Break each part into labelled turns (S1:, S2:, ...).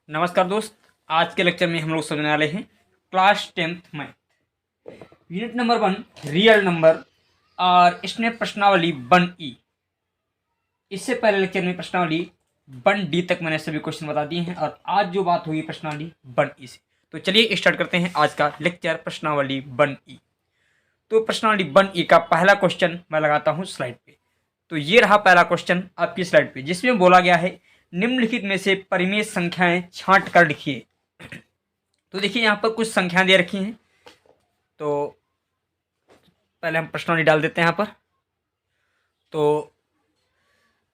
S1: नमस्कार दोस्त। आज के लेक्चर में हम लोग समझने वाले हैं class 10th math unit number 1 real number और इसमें प्रश्नावली 1E। इससे पहले लेक्चर में प्रश्नावली 1D तक मैंने सभी क्वेश्चन बता दिए हैं और आज जो बात होगी प्रश्नावली 1E से। तो चलिए स्टार्ट करते हैं आज का लेक्चर प्रश्नावली 1E। तो प्रश्नावली 1E का पहला क्वेश्चन मैं लगाता हूँ स्लाइड पे। तो ये रहा पहला क्वेश्चन आपकी स्लाइड पे, जिसमें बोला गया है निम्नलिखित में से परिमेय संख्याएं छांट कर लिखिए। तो देखिए यहाँ पर कुछ संख्याएं दे रखी हैं, तो पहले हम प्रश्नावली डाल देते हैं यहाँ पर। तो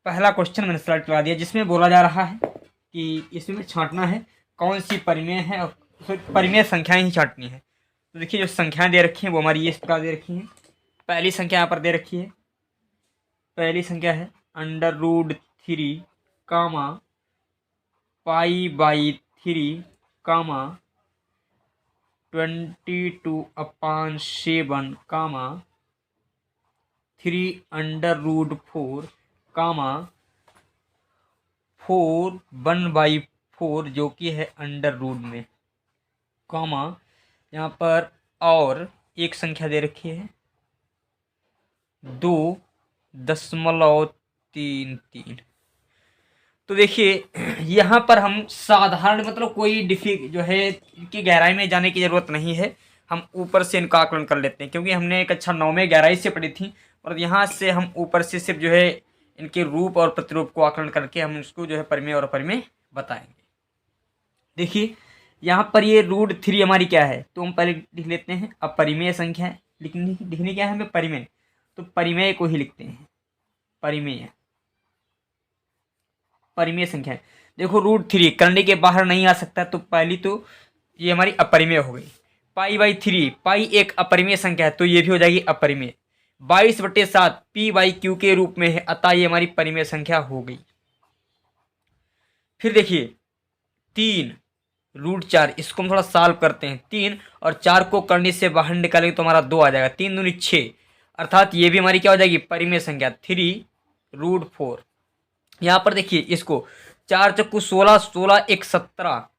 S1: पहला क्वेश्चन मैंने स्लाइड पर लगा दिया, जिसमें बोला जा रहा है कि इसमें छांटना है कौन सी परिमेय है और परिमेय संख्याएं ही छांटनी है। तो देखिए जो संख्याएं दे रखी हैं वो हमारी इस प्रकार दे रखी हैं। पहली संख्या यहाँ पर दे रखी है, पहली संख्या है √3 कामा π/3 कामा 22/7 कामा 3√4 कामा 4 1/4 जो कि है अंडर रूट में, कामा यहाँ पर और एक संख्या दे रखी है 2.33। तो देखिए यहाँ पर हम साधारण मतलब कोई जो है इनकी गहराई में जाने की ज़रूरत नहीं है, हम ऊपर से इनका आकलन कर लेते हैं, क्योंकि हमने एक अच्छा 9 में गहराई से पढ़ी थी और यहाँ से हम ऊपर से सिर्फ जो है इनके रूप और प्रतिरूप को आकलन करके हम इसको जो है परिमेय और अपरिमेय बताएंगे। देखिए यहाँ पर ये √3 हमारी क्या है, तो हम पहले लिख लेते हैं अपरिमेय संख्या है। लिखनी क्या है हमें, परिमेय। तो परिमेय को ही लिखते हैं, परिमेय संख्या है। देखो √3 करने के बाहर नहीं आ सकता, तो पहली तो ये हमारी अपरिमेय हो गई। π/3 पाई एक अपरिमेय संख्या है, तो ये भी हो जाएगी अपरिमेय। 22/7 p/q के रूप में है, अतः ये हमारी परिमेय संख्या हो गई। फिर देखिए 3 √4, इसको हम थोड़ा सॉल्व करते हैं। 3 और 4 को करने से बाहर निकालेंगे तो हमारा 2 आ जाएगा, 3 दूनी 6, अर्थात ये भी हमारी क्या हो जाएगी परिमेय संख्या 3√4। यहाँ पर देखिए इसको 4 चक्कू 16, 16 1 17,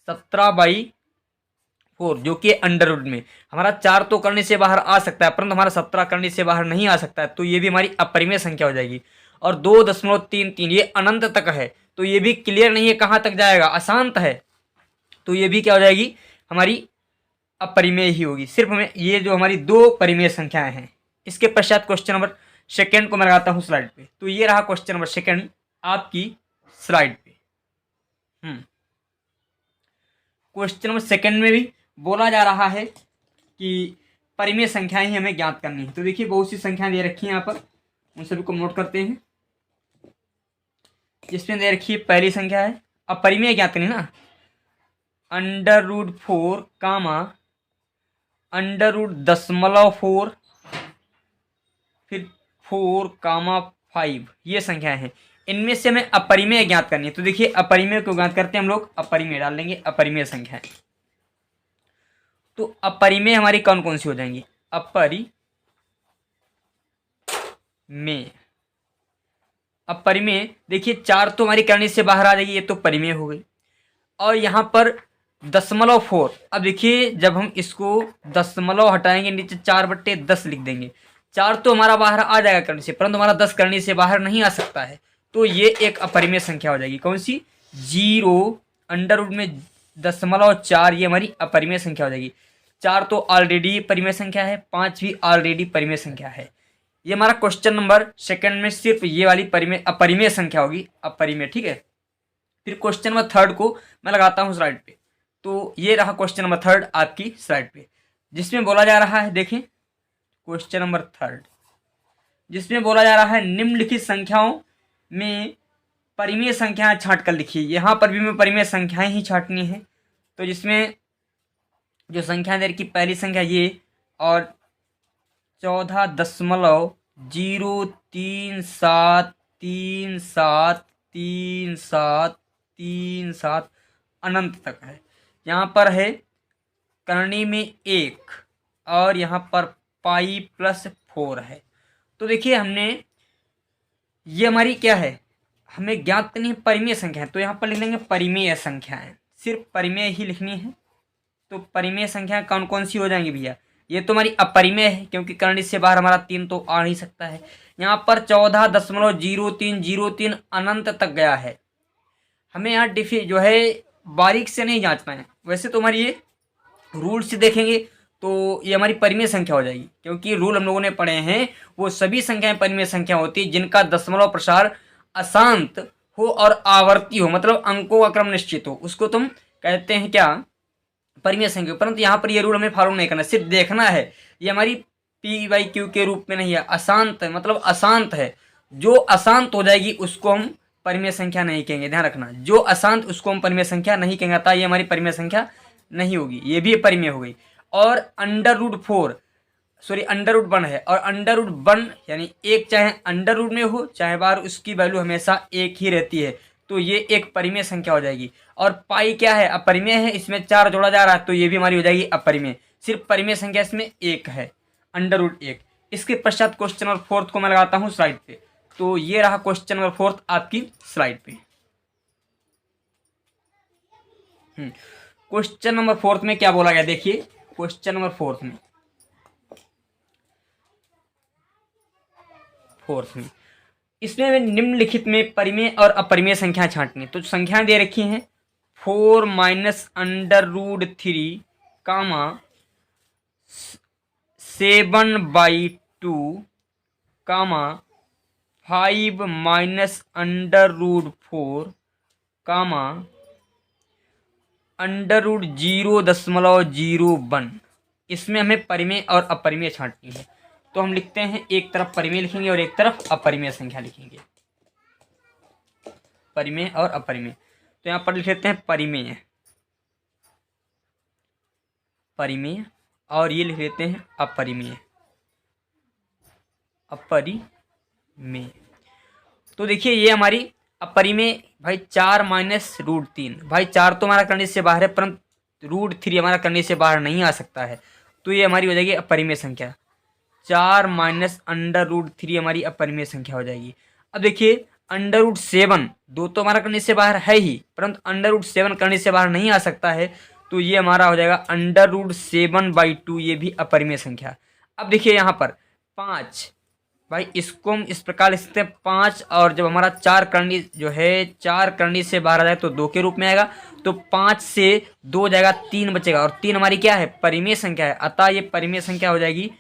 S1: 17/4 जो कि अंडर रूट में। हमारा 4 तो करने से बाहर आ सकता है, परंतु हमारा 17 करने से बाहर नहीं आ सकता है, तो ये भी हमारी अपरिमेय संख्या हो जाएगी। और 2.33 ये अनंत तक है, तो ये भी क्लियर नहीं है कहाँ तक जाएगा, अशांत है, तो ये भी क्या हो जाएगी हमारी अपरिमेय ही होगी। सिर्फ हमें ये जो हमारी दो परिमेय संख्याएं हैं। इसके पश्चात क्वेश्चन नंबर सेकेंड को मैं लगाता हूँ स्लाइड पे। तो ये रहा क्वेश्चन नंबर सेकेंड आपकी स्लाइड पे। क्वेश्चन नंबर सेकेंड में भी बोला जा रहा है कि परिमेय संख्याएं ही हमें ज्ञात करनी है। तो देखिए बहुत सी संख्याएं दे रखी हैं यहाँ पर, उन सभी को नोट करते हैं। इसमें दे रखी है पहली संख्या है अपरिमेय ज्ञात करनी ना, √4 कामा √0.4 फिर 4 कामा 5, ये संख्याएं हैं। इनमें से हमें अपरिमेय ज्ञात करनी है। तो देखिए अपरिमेय को ज्ञात करते हैं हम लोग, अपरिमेय डाल देंगे, अपरिमेय संख्याएं। तो अपरिमेय हमारी कौन कौन सी हो जाएंगी, अपरिमेय देखिए 4 तो हमारी करने से बाहर आ जाएगी, ये तो परिमेय हो गई। और यहाँ पर 0.4, अब देखिए जब हम इसको दशमलव हटाएंगे नीचे 4/10 लिख देंगे। 4 तो हमारा बाहर आ जाएगा करने से, परंतु हमारा 10 करने से बाहर नहीं आ सकता है, तो ये एक अपरिमेय संख्या हो जाएगी। कौन सी, 0 अंडर रूट में 0.4, ये हमारी अपरिमेय संख्या हो जाएगी। 4 तो ऑलरेडी परिमेय संख्या है, 5 भी ऑलरेडी परिमेय संख्या है। ये हमारा क्वेश्चन नंबर सेकंड में सिर्फ ये वाली अपरिमेय संख्या होगी, अपरिमेय, ठीक है। फिर क्वेश्चन नंबर थर्ड को मैं लगाता हूँ स्लाइड पे। तो ये रहा क्वेश्चन नंबर थर्ड आपकी स्लाइड पे, जिसमें बोला जा रहा है, देखें क्वेश्चन नंबर थर्ड, जिसमें बोला जा रहा है निम्नलिखित संख्याओं में परिमेय संख्याएं छांट कर लिखिए। यहाँ पर भी हमें परिमेय संख्याएं ही छांटनी है। तो जिसमें जो संख्या दे रखी पहली संख्या ये, और 14.037373737 अनंत तक है। यहाँ पर है करनी में 1 और यहाँ पर π+4 है। तो देखिए हमने ये हमारी क्या है, हमें ज्ञात करनी है परिमेय संख्या, तो यहाँ पर लिख लेंगे परिमेय संख्याएं। सिर्फ परिमेय ही लिखनी है। तो परिमेय संख्या कौन कौन सी हो जाएंगी भैया? ये तो हमारी अपरिमेय है, क्योंकि कर्ण से बाहर हमारा 3 तो आ नहीं सकता है। यहाँ पर 14.0303 अनंत तक गया है। हमें यहाँ जो है बारीक से नहीं जांचना है। वैसे तो हमारी ये रूल से देखेंगे तो ये हमारी परिमेय संख्या हो जाएगी, क्योंकि रूल हम लोगों ने पढ़े हैं वो सभी संख्याएं परिमेय संख्या होती है जिनका दशमलव प्रसार अशांत हो और आवर्ती हो, मतलब अंकों का क्रम निश्चित हो, उसको तुम कहते हैं क्या? परिमेय संख्या। परंतु यहाँ पर ये रूल हमें फॉलो नहीं करना, सिर्फ देखना है। ये हमारी P/Q के रूप में नहीं है, अशांत है, मतलब अशांत है। जो अशांत हो जाएगी उसको हम परिमेय संख्या नहीं कहेंगे, ध्यान रखना। जो अशांत उसको हम परिमेय संख्या नहीं कहेंगे, अतः ये हमारी परिमेय संख्या नहीं होगी, ये भी परिमेय हो गई। और √1 है, और √1 यानी एक, चाहे अंडर रूट में हो चाहे बाहर, उसकी वैल्यू हमेशा एक ही रहती है, तो ये एक परिमेय संख्या हो जाएगी। और पाई क्या है? अपरिमेय है, इसमें 4 जोड़ा जा रहा है, तो ये भी हमारी हो जाएगी अपरिमेय। सिर्फ परिमेय संख्या इसमें एक है, √1। इसके पश्चात क्वेश्चन नंबर 4 को मैं लगाता हूँ स्लाइड पे। तो ये रहा क्वेश्चन नंबर 4 आपकी स्लाइड पे। क्वेश्चन नंबर 4 में क्या बोला गया, देखिए क्वेश्चन नंबर 4 में इसमें हमें निम्नलिखित में परिमेय और अपरिमेय संख्या छांटनी। तो संख्याएं दे रखी हैं 4 -√3, 7/2, 5 -√4, √0.01। इसमें हमें परिमेय और अपरिमेय छांटनी है। तो हम लिखते हैं, एक तरफ परिमेय लिखेंगे और एक तरफ अपरिमेय संख्या लिखेंगे, परिमेय और अपरिमेय। तो यहाँ पर लिख लेते हैं परिमेय, और ये लिख लेते हैं अपरिमेय। तो देखिए ये हमारी अपरिमेय भाई 4 -√3, भाई 4 तो हमारा करने से बाहर है, परंतु √3 हमारा करने से बाहर नहीं आ सकता है, तो ये हमारी हो जाएगी अपरिमेय संख्या। 4 -√3 हमारी अपरिमेय संख्या हो जाएगी। अब देखिए √7, 2 तो हमारा करने से बाहर है ही, परंतु √7 करने से बाहर नहीं आ सकता है, तो ये हमारा हो जाएगा √7/2, ये भी अपरिमेय संख्या। अब देखिए यहाँ पर 5, भाई इसको हम इस प्रकार लिख सकते हैं 5, और जब हमारा 4 करनी जो है 4 करनी से बाहर आ जाए तो 2 के रूप में आएगा, तो 5 से 2 जाएगा, 3 बचेगा, और 3 हमारी क्या है? परिमेय संख्या है, अतः ये परिमेय संख्या हो जाएगी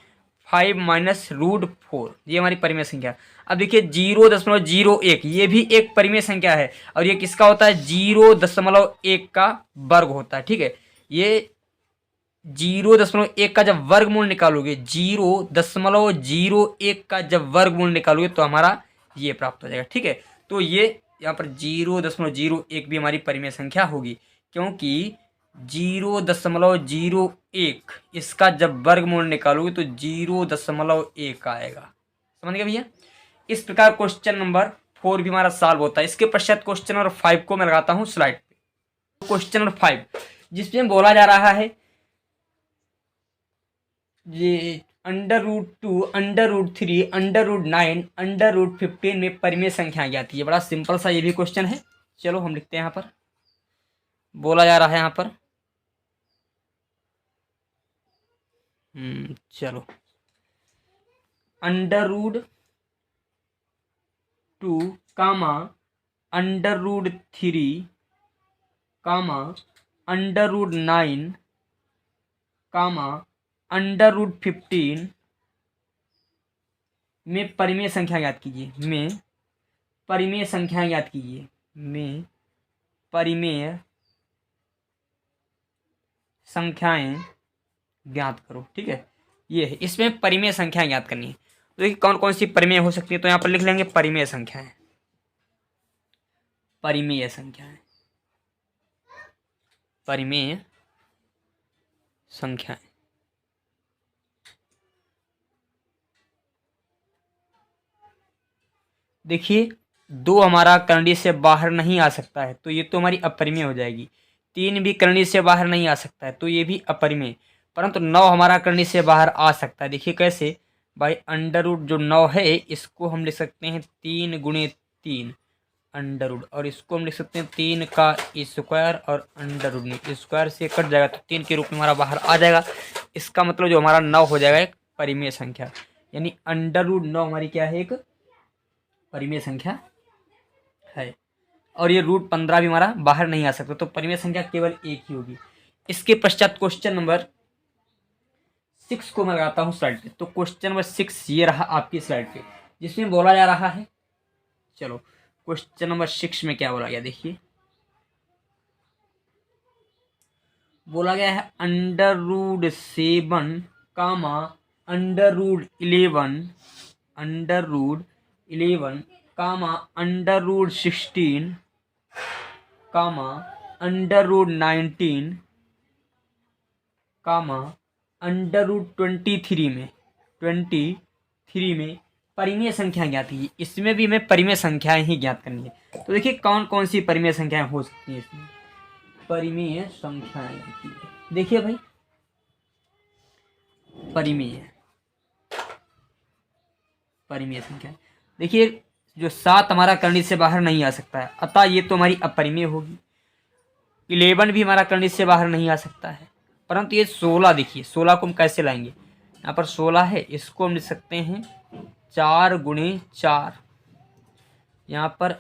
S1: 5 -√4, ये हमारी परिमेय संख्या। अब देखिए 0.01, ये भी एक परिमेय संख्या है, और ये किसका होता है? 0.1 का वर्ग होता है, ठीक है। ये 0.1 का जब वर्गमूल निकालोगे, 0.01 का जब वर्गमूल निकालोगे तो हमारा ये प्राप्त हो जाएगा, ठीक है। तो ये यहाँ पर 0.01 भी हमारी परिमेय संख्या होगी, क्योंकि 0.01 इसका जब वर्गमूल निकालोगे तो 0.1 आएगा। समझ गए भैया? इस प्रकार क्वेश्चन नंबर 4 भी हमारा सॉल्व होता है। इसके पश्चात क्वेश्चन नंबर 5 को मैं लगाता हूँ स्लाइड पे। क्वेश्चन नंबर 5 जिसमें बोला जा रहा है ये √2, √3, √9, √15 में परिमेय संख्या ज्ञात है। बड़ा सिंपल सा ये भी क्वेश्चन है। चलो हम लिखते हैं, यहाँ पर बोला जा रहा है यहाँ पर चलो √2, √3, √9, √15 में परिमेय संख्या ज्ञात कीजिए। परिमेय संख्याएं ज्ञात करो, ठीक है। ये है, इसमें परिमेय संख्याएं ज्ञात करनी है। तो देखिए कौन कौन सी परिमेय हो सकती है, तो यहाँ पर लिख लेंगे परिमेय संख्याएं। देखिए 2 हमारा करनी से बाहर नहीं आ सकता है, तो ये तो हमारी अपरिमेय हो जाएगी। 3 भी करनी से बाहर नहीं आ सकता है, तो ये भी अपरिमेय। परंतु 9 हमारा करनी से बाहर आ सकता है। देखिए कैसे भाई, अंडर रूट जो 9 है इसको हम लिख सकते हैं 3 × 3, अंडर रूट, और इसको हम लिख सकते हैं 3 का स्क्वायर, और अंडर रूट में स्क्वायर से कट जाएगा तो 3 के रूप में हमारा बाहर आ जाएगा। इसका मतलब जो हमारा 9 हो जाएगा एक परिमेय संख्या, यानी अंडर रूट 9 हमारी क्या है, एक परिमेय संख्या है। और ये रूट 15 भी हमारा बाहर नहीं आ सकता, तो परिमेय संख्या केवल एक ही होगी। इसके पश्चात क्वेश्चन नंबर 6 को मैं लगाता हूँ स्लाइड पे। तो क्वेश्चन नंबर 6 ये रहा आपकी स्लाइड पे, जिसमें बोला जा रहा है, चलो क्वेश्चन नंबर 6 में क्या बोला गया देखिए। बोला गया है अंडर रूट 7 कामा अंडर रूट 11, अंडर रूट 11 कामा अंडर रूट 16 कामा अंडर रूट 19 कामा अंडर रूट 23 में परिमेय संख्या ज्ञात कीजिए। इसमें भी हमें परिमेय संख्याएं ही ज्ञात करनी है। तो देखिए कौन कौन सी परिमेय संख्याएं हो सकती हैं इसमें। परिमेय संख्याएं देखिए भाई, परिमेय संख्या देखिए, जो 7 हमारा करनी से बाहर नहीं आ सकता है, अतः ये तो हमारी अपरिमेय होगी। 11 भी हमारा करनी से बाहर नहीं आ सकता है, परंतु ये 16 देखिए, 16 को हम कैसे लाएंगे, यहाँ पर 16 है, इसको हम लिख सकते हैं 4 गुणे 4, यहाँ पर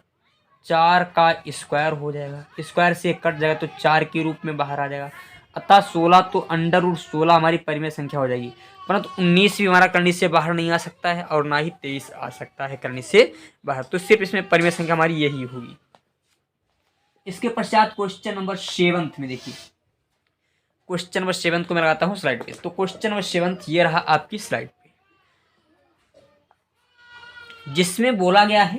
S1: 4 का स्क्वायर हो जाएगा, स्क्वायर से कट जाएगा तो 4 के रूप में बाहर आ जाएगा। अतः 16 तो अंडर रूट 16 हमारी परिमेय संख्या हो जाएगी। परंतु 19 भी हमारा करनी से बाहर नहीं आ सकता है, और ना ही 23 आ सकता है करनी से बाहर, तो सिर्फ इसमें परिमेय संख्या हमारी यही होगी। इसके पश्चात क्वेश्चन नंबर 7 में देखिए, क्वेश्चन नंबर 7 को मैं लगाता हूँ स्लाइड पे। तो क्वेश्चन नंबर 7 ये रहा आपकी स्लाइड पे, जिसमें बोला गया है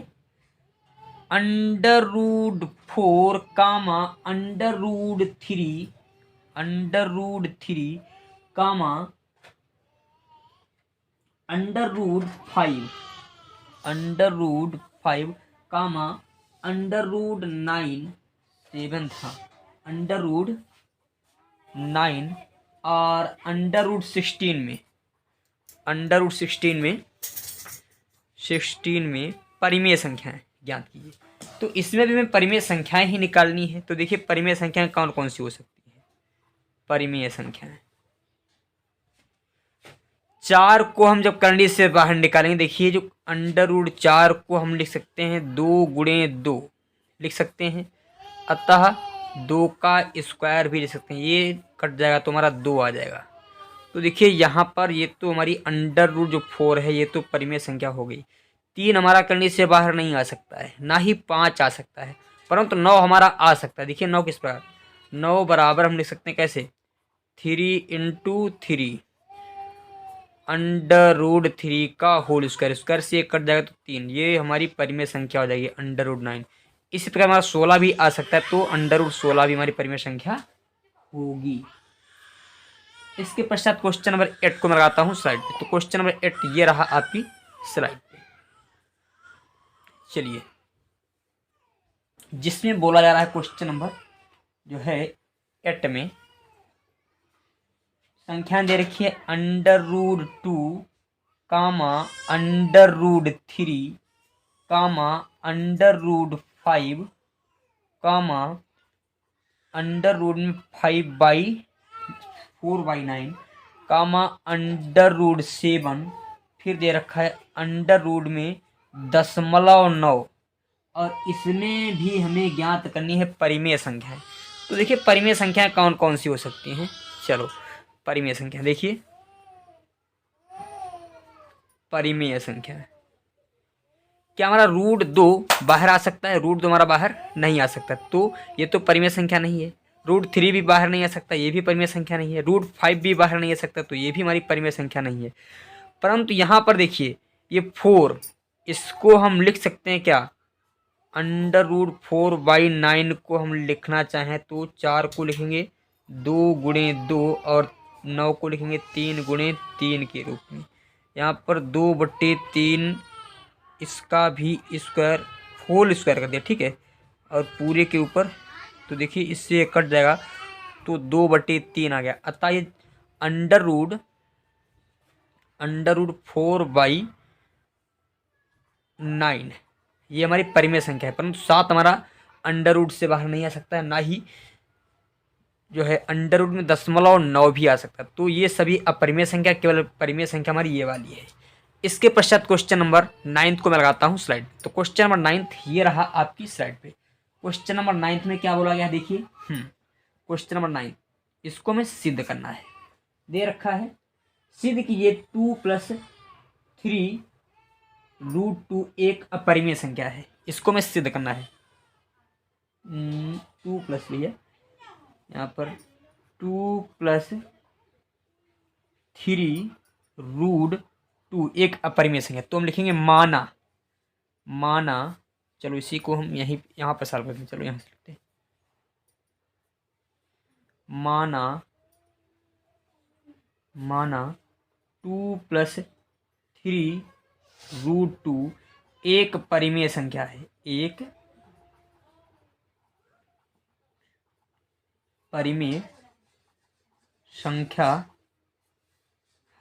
S1: अंडर रूट 4 कामा अंडर रूट 3 कामा अंडर रूट 5 कामा अंडर रूट 9, 7 था, अंडर रूट 9 और अंडर रूट 16 में परिमेय संख्याएं ज्ञात कीजिए। तो इसमें भी हमें परिमेय संख्याएं ही निकालनी है। तो देखिए परिमेय संख्याएं कौन कौन सी हो सकती हैं। परिमेय संख्याएं 4 को हम जब करनी से बाहर निकालेंगे, देखिए जो अंडर रूट 4 को हम लिख सकते हैं 2 गुणे 2 लिख सकते हैं, अतः 2 का स्क्वायर भी लिख सकते हैं, ये कट जाएगा तो हमारा 2 आ जाएगा। तो देखिए यहाँ पर ये तो हमारी अंडर रूट जो 4 है ये तो परिमेय संख्या हो गई। 3 हमारा करनी से बाहर नहीं आ सकता है, ना ही 5 आ सकता है, परंतु 9 हमारा आ सकता है। देखिए 9 किस प्रकार, 9 बराबर हम लिख सकते हैं कैसे, 3 इंटू 3 अंडर रूट 3 का होल स्क्वायर, स्क्वायर से एक कट जाएगा तो 3, ये हमारी परिमेय संख्या हो जाएगी अंडर रूट 9। इसी प्रकार हमारा 16 भी आ सकता है, तो अंडर रूट 16 भी हमारी परिमेय संख्या होगी। इसके पश्चात क्वेश्चन नंबर 8 को मैं लगाता हूँ स्लाइड पे। तो क्वेश्चन नंबर 8 ये रहा आपकी स्लाइड पे, चलिए, जिसमें बोला जा रहा है क्वेश्चन नंबर जो है 8 में संख्या दे रखी है अंडर रूट 2 कामा अंडर रूट 3 कामा अंडर रूट 5 कामा अंडर रूट में 4/9 कामा अंडर रूट 7, फिर दे रखा है अंडर रूट में 0.9, और इसमें भी हमें ज्ञात करनी है परिमेय संख्याएं। तो देखिए परिमेय संख्याएं कौन कौन सी हो सकती हैं। चलो परिमेय संख्या देखिए, परिमेय संख्या क्या हमारा रूट 2 बाहर आ सकता है, रूट 2 हमारा बाहर नहीं आ सकता, तो ये तो परिमेय संख्या नहीं है। रूट 3 भी बाहर नहीं आ सकता, ये भी परिमेय संख्या नहीं है। रूट 5 भी बाहर नहीं आ सकता, तो ये भी हमारी परिमेय संख्या नहीं है। परंतु यहाँ पर देखिए ये 4, इसको हम लिख सकते हैं क्या, अंडर रूट 4/9 को हम लिखना चाहें तो 4 को लिखेंगे 2 गुणे 2 और 9 को लिखेंगे 3 गुणे 3 के रूप में। यहाँ पर 2/3 इसका भी स्क्वायर होल स्क्वायर कर दिया, ठीक है, और पूरे के ऊपर, तो देखिए इससे कट जाएगा तो 2/3 आ गया। अतः ये अंडर रूट 4/9 ये हमारी परिमेय संख्या है, परंतु 7 हमारा अंडर रूट से बाहर नहीं आ सकता है, ना ही जो है अंडर रूट में 0.9 भी आ सकता है। तो ये सभी अपरिमेय संख्या, केवल परिमेय संख्या हमारी ये वाली है। इसके पश्चात क्वेश्चन नंबर 9 को मैं लगाता हूँ स्लाइड पे। तो क्वेश्चन नंबर 9 ये रहा आपकी स्लाइड पे। क्वेश्चन नंबर 9 में क्या बोला गया देखिए, क्वेश्चन नंबर 9 इसको में सिद्ध करना है, दे रखा है सिद्ध कीजिए 2 + 3√2 एक अपरिमेय संख्या है। इसको में सिद्ध करना है। 2 प्लस भैया यहाँ पर 2 + 3√2 एक अपरिमेय संख्या। तो हम लिखेंगे माना चलो इसी को हम यहाँ पर सॉल्व करते हैं। चलो यहाँ से लिखते हैं, माना 2 + 3√2 एक परिमेय संख्या है, एक परिमेय संख्या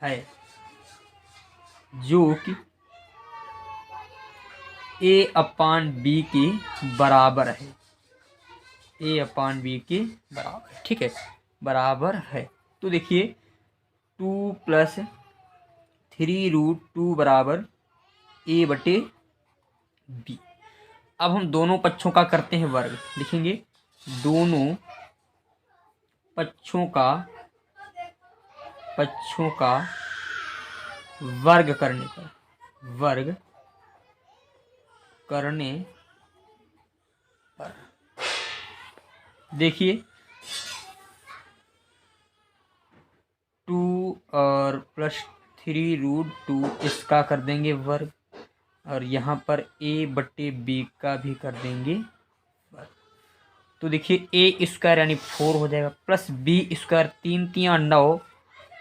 S1: है जो कि a/b के बराबर है, a/b के बराबर, ठीक है, बराबर है। तो देखिए 2 + 3√2 बराबर a/b। अब हम दोनों पक्षों का करते हैं वर्ग, लिखेंगे दोनों पक्षों का वर्ग करने पर देखिए 2 और +3√2 इसका कर देंगे वर्ग, और यहाँ पर a/b का भी कर देंगे वर्ग। तो देखिए a² यानी 4 हो जाएगा, प्लस b², 3 × 3 = 9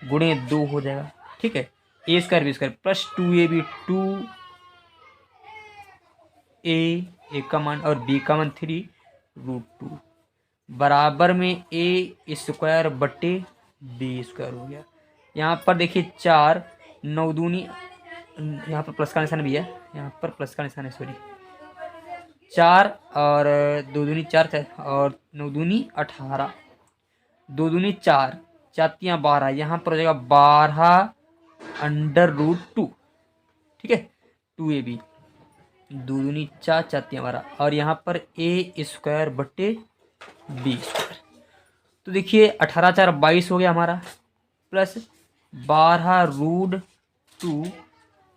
S1: गुणे 2 हो जाएगा, ठीक है, a² b² plus 2ab 2a का मान और b का मान 3√2 बराबर में a² b² हो गया। यहाँ पर देखिए 4 9 दूनी, यहाँ पर प्लस का निशान भी है, यहाँ पर प्लस का निशान है, सॉरी, 4 और 2 दूनी 4 और 9 दूनी 18, 2 दूनी 4, 4 × 12, यहाँ पर हो जाएगा 12√2, ठीक है, 2ab 2 दूनी 4, 4 × 12, और यहाँ पर a² b²। तो देखिए 18 × 4 = 22 हो गया हमारा, प्लस 12√2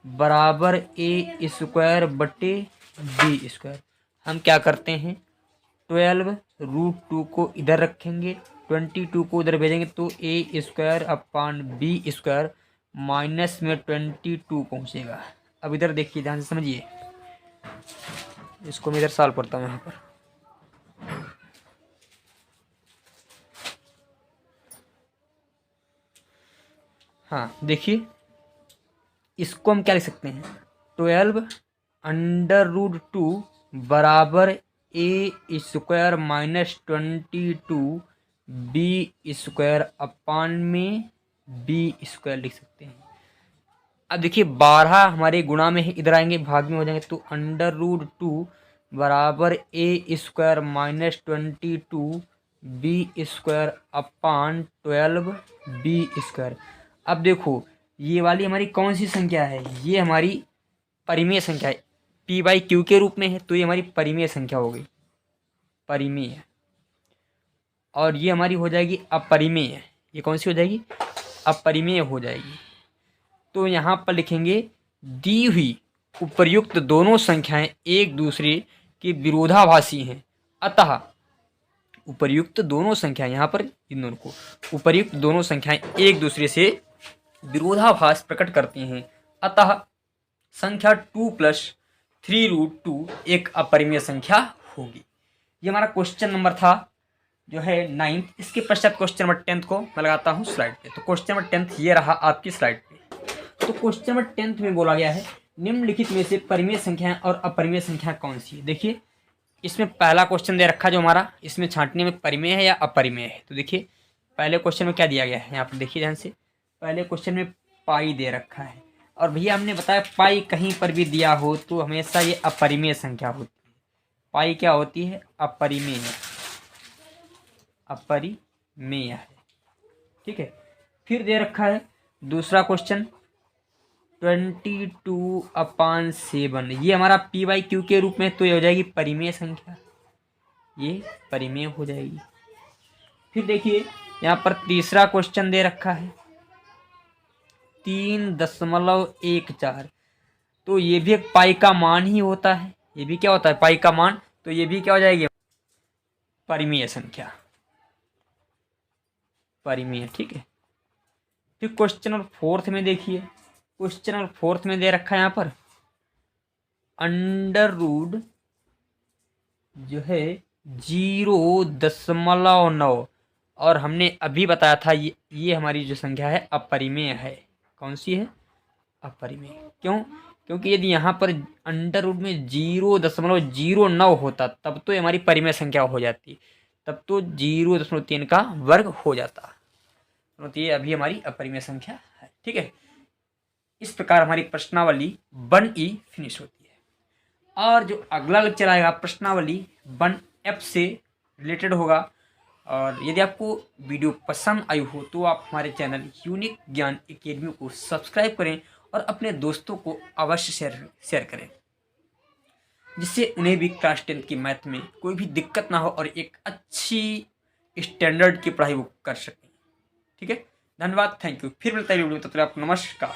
S1: बराबर a² b²। हम क्या करते हैं, 12√2 को इधर रखेंगे, 22 को उधर भेजेंगे, तो a²/b² माइनस में 22 पहुँचेगा। अब इधर देखिए ध्यान से समझिए, इसको मैं इधर सॉल्व करता हूँ यहाँ पर। हाँ देखिए इसको हम क्या लिख सकते हैं, 12√2 बराबर a² - 22 b² लिख सकते हैं। अब देखिए 12 हमारे गुणा में है, इधर आएंगे भाग में हो जाएंगे, तो √2 बराबर a² - 22 b²/12 b²। अब देखो ये वाली हमारी कौन सी संख्या है, ये हमारी परिमेय संख्या है, p/q के रूप में है, तो ये हमारी परिमेय संख्या हो गई, परिमेय। और ये हमारी हो जाएगी अपरिमेय, ये कौन सी हो जाएगी, अपरिमेय हो जाएगी। तो यहाँ पर लिखेंगे दी हुई उपर्युक्त दोनों संख्याएं एक दूसरे के विरोधाभासी हैं, अतः उपर्युक्त दोनों संख्याएं, यहाँ पर इन दोनों को उपर्युक्त दोनों संख्याएं एक दूसरे से विरोधाभास प्रकट करती हैं, अतः संख्या 2 + 3√2 एक अपरिमेय संख्या होगी। ये हमारा क्वेश्चन नंबर था जो है 9th। इसके पश्चात क्वेश्चन नंबर 10th को मैं लगाता हूँ स्लाइड पे। तो क्वेश्चन नंबर 10th ये रहा आपकी स्लाइड पे। तो क्वेश्चन नंबर 10th में बोला गया है निम्नलिखित में से परिमेय संख्याएं और अपरिमेय संख्या कौन सी है। देखिए इसमें पहला क्वेश्चन दे रखा जो हमारा, इसमें छांटने में परिमेय है या अपरिमेय है। तो देखिए पहले क्वेश्चन में क्या दिया गया है, यहाँ पर देखिए ध्यान से, पहले क्वेश्चन में पाई दे रखा है, और भैया हमने बताया पाई कहीं पर भी दिया हो तो हमेशा ये अपरिमेय संख्या होती है। पाई क्या होती है? अपरिमेय, अपरिमेय है। ठीक है, फिर दे रखा है दूसरा क्वेश्चन 22/7, ये हमारा पी बाई क्यू के रूप में, तो ये हो जाएगी परिमेय संख्या, ये परिमेय हो जाएगी। फिर देखिए यहाँ पर तीसरा क्वेश्चन दे रखा है 3.14, तो ये भी एक पाई का मान ही होता है, ये भी क्या होता है? पाई का मान, तो ये भी क्या हो जाएगी? परिमेय संख्या, परिमेय। ठीक है, फिर क्वेश्चन नंबर फोर्थ में देखिए, क्वेश्चन नंबर फोर्थ में दे रखा है यहाँ पर अंडर रूट जो है 0.9, और हमने अभी बताया था ये हमारी जो संख्या है अपरिमेय है। कौन सी है? अपरिमेय। क्यों? क्योंकि यदि यहाँ पर अंडर रूट में 0.09 होता तब तो ये हमारी परिमेय संख्या हो जाती, तब तो 0.3 का वर्ग हो जाता, तो ये अभी हमारी अपरिमेय संख्या है। ठीक है, इस प्रकार हमारी प्रश्नावली 1E फिनिश होती है। और जो अगला लेक्चर आएगा प्रश्नावली 1F से रिलेटेड होगा। और यदि आपको वीडियो पसंद आई हो तो आप हमारे चैनल यूनिक ज्ञान एकेडमी को सब्सक्राइब करें और अपने दोस्तों को अवश्य शेयर करें, जिससे उन्हें भी क्लास 10 की मैथ में कोई भी दिक्कत ना हो और एक अच्छी स्टैंडर्ड की पढ़ाई वो कर सकें। ठीक है, धन्यवाद, थैंक यू। फिर मिलता है वीडियो, तब तक आप नमस्कार।